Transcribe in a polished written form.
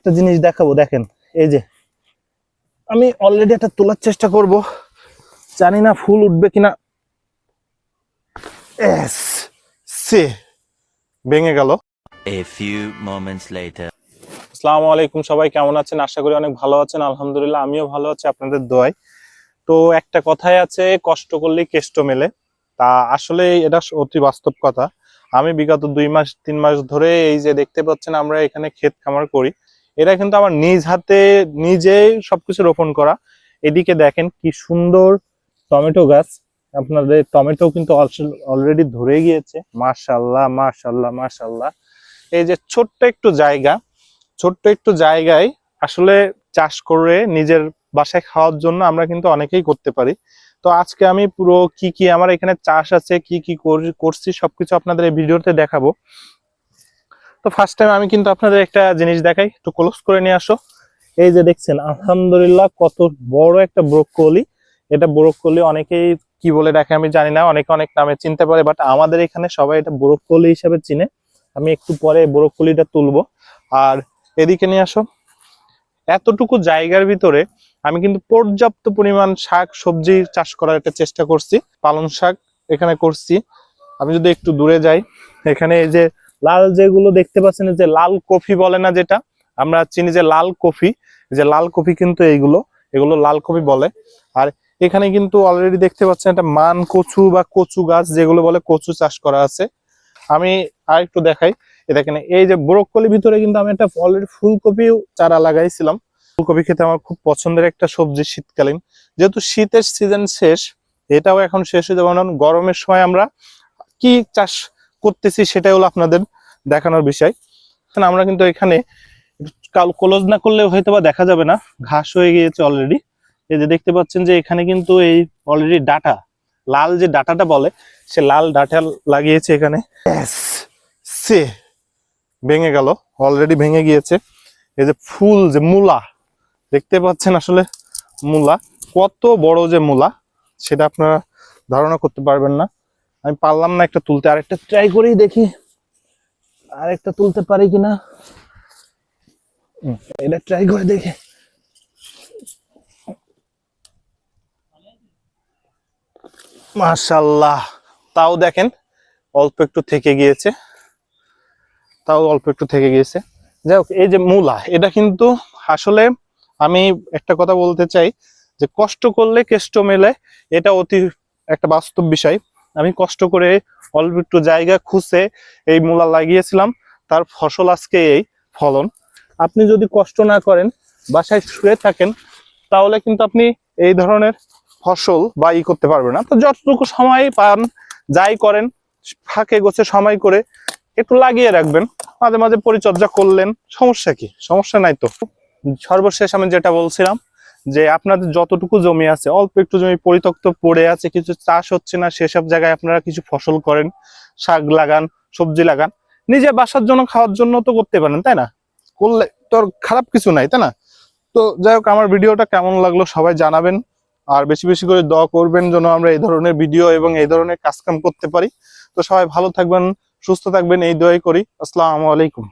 একটা জিনিস দেখাবো, দেখেন এই যে আমি অলরেডি একটা তোলার চেষ্টা করব, জানি না ফুল উঠবে কিনা। এস সে ভেঙে গেল। A few moments later. আসসালামু আলাইকুম, সবাই কেমন আছেন? আশা করি অনেক ভালো আছেন। আলহামদুলিল্লাহ আমিও ভালো আছি আপনাদের দোয়ায়। তো একটা কথাই আছে, কষ্ট করলেই কেষ্ট মেলে। তা আসলে এটা অতি বাস্তব কথা। আমি বিগত 2 মাস 3 মাস ধরে এই যে দেখতে পাচ্ছেন আমরা এখানে ক্ষেত খামার করি, এটা কিন্তু আমার নিজ হাতে নিজেই সবকিছু রোপণ করা। এদিকে দেখেন কি সুন্দর টমেটো গাছ, আপনাদের টমেটো কিন্তু অলরেডি ধরে গিয়েছে। মাশাআল্লাহ মাশাআল্লাহ মাশাআল্লাহ। এই যে ছোট্ট একটু জায়গায় আসলে চাষ করে নিজের বাসায় খাওয়ার জন্য আমরা কিন্তু অনেকেই করতে পারি। তো আজকে আমি পুরো কি কি আমার এখানে চাষ আছে, কি কি করছি সবকিছু আপনাদের এই ভিডিওতে দেখাবো। তো ফার্স্ট টাইম আমি কিন্তু আপনাদের একটা জিনিস দেখাই, একটু ক্লোজ করে নিয়ে আসো। এই যে দেখছেন আলহামদুলিল্লাহ কত বড় একটা ব্রোকলি। এটা ব্রোকলি অনেকেই কি বলে ডাকে আমি জানি না, অনেকে অনেক নামে চিনতে পারে, বাট আমাদের এখানে সবাই এটা ব্রোকলি হিসেবে চিনে। আমি একটু পরে ব্রোকলিটা তুলবো। আর এদিকে নিয়ে আসো। এতটুকু জায়গার ভিতরে আমি কিন্তু পর্যাপ্ত পরিমাণ শাক সবজি চাষ করার একটা চেষ্টা করছি। পালং শাক এখানে করছি। আমি যদি একটু দূরে যাই, এখানে এই যে লাল যেগুলো দেখতে পাচ্ছেন, যে লাল কফি বলে না, যেটা আমরা চিনি যে লাল কফি, যে লাল কফি কিন্তু এগুলো লাল কফি বলে। আর এখানে কিন্তু অলরেডি দেখতে পাচ্ছেন একটা মান কচু বা কচু গাছ যেগুলো বলে, কচু চাষ করা আছে। আমি আর একটু দেখাই, দেখেন এই যে ব্রোকলির ভিতরে কিন্তু আমি একটা অলরেডি ফুলকপি চারা লাগাইছিলাম। ফুলকপি খেতে আমার খুব পছন্দের একটা সবজি শীতকালীন, যেহেতু শীতের সিজন শেষ, এটাও এখন শেষ হয়ে যাবে। গরমের সময় আমরা কি চাষ করতেছি সেটাই হলো আপনাদের দেখানোর বিষয়। আমরা কিন্তু এখানে ক্লোজ না করলে হয়তো বা দেখা যাবে না, ঘাস হয়ে গিয়েছে অলরেডি। এই যে দেখতে পাচ্ছেন যে এখানে কিন্তু এই অলরেডি ডাটা, লাল যে ডাটাটা বলে, সে লাল ডাটা লাগিয়েছে এখানে। সে ভেঙে গেল, অলরেডি ভেঙে গিয়েছে। এই যে ফুল যে মূলা দেখতে পাচ্ছেন, আসলে মূলা কত বড় যে মূলা সেটা আপনারা ধারণা করতে পারবেন না। আমি পারলাম না একটা তুলতে, আরেকটা ট্রাই করেই দেখি আরেকটা তুলতে পারি কিনা। এটা ট্রাই করে দেখি। মাশাআল্লাহ, তাও দেখেন অল্প একটু থেকে গিয়েছে, যাই হোক। এই যে মূলা, এটা কিন্তু আসলে আমি একটা কথা বলতে চাই যে কষ্ট করলে কেষ্ট মেলে, এটা অতি একটা বাস্তব বিষয়। আমি কষ্ট করে অল্প একটু জায়গা খুঁজে এই মূলা লাগিয়েছিলাম, তার ফসল আজকে এই ফলন। আপনি যদি কষ্ট না করেন, বাসায় শুয়ে থাকেন, তাহলে কিন্তু আপনি এই ধরনের ফসল বা করতে পারবেন না। তো যতটুকু সময় পান, যাই করেন, ফাঁকে গোছে সময় করে একটু লাগিয়ে রাখবেন, মাঝে মাঝে পরিচর্যা করলেন, সমস্যা কি? সমস্যা নাই তো। সর্বশেষ আমি যেটা বলছিলাম, যে আপনাদের যতটুকু জমি আছে, অল্প একটু জমি পরিত্যক্ত পড়ে আছে, কিছু চাষ হচ্ছে না, সেসব জায়গায় আপনারা কিছু ফসল করেন, শাক লাগান, সবজি লাগান, নিজে বাসার জন্য খাওয়ার জন্য তো করতে পারেন, তাই না? করলে তো খারাপ কিছু নাই, তাই না? তো যাই হোক, আমার ভিডিওটা কেমন লাগলো সবাই জানাবেন। আর বেশি বেশি করে দোয়া করবেন যেন আমরা এই ধরনের ভিডিও এবং এই ধরনের কাজকাম করতে পারি। তো সবাই ভালো থাকবেন, সুস্থ থাকবেন, এই দোয়াই করি। আসসালামু আলাইকুম।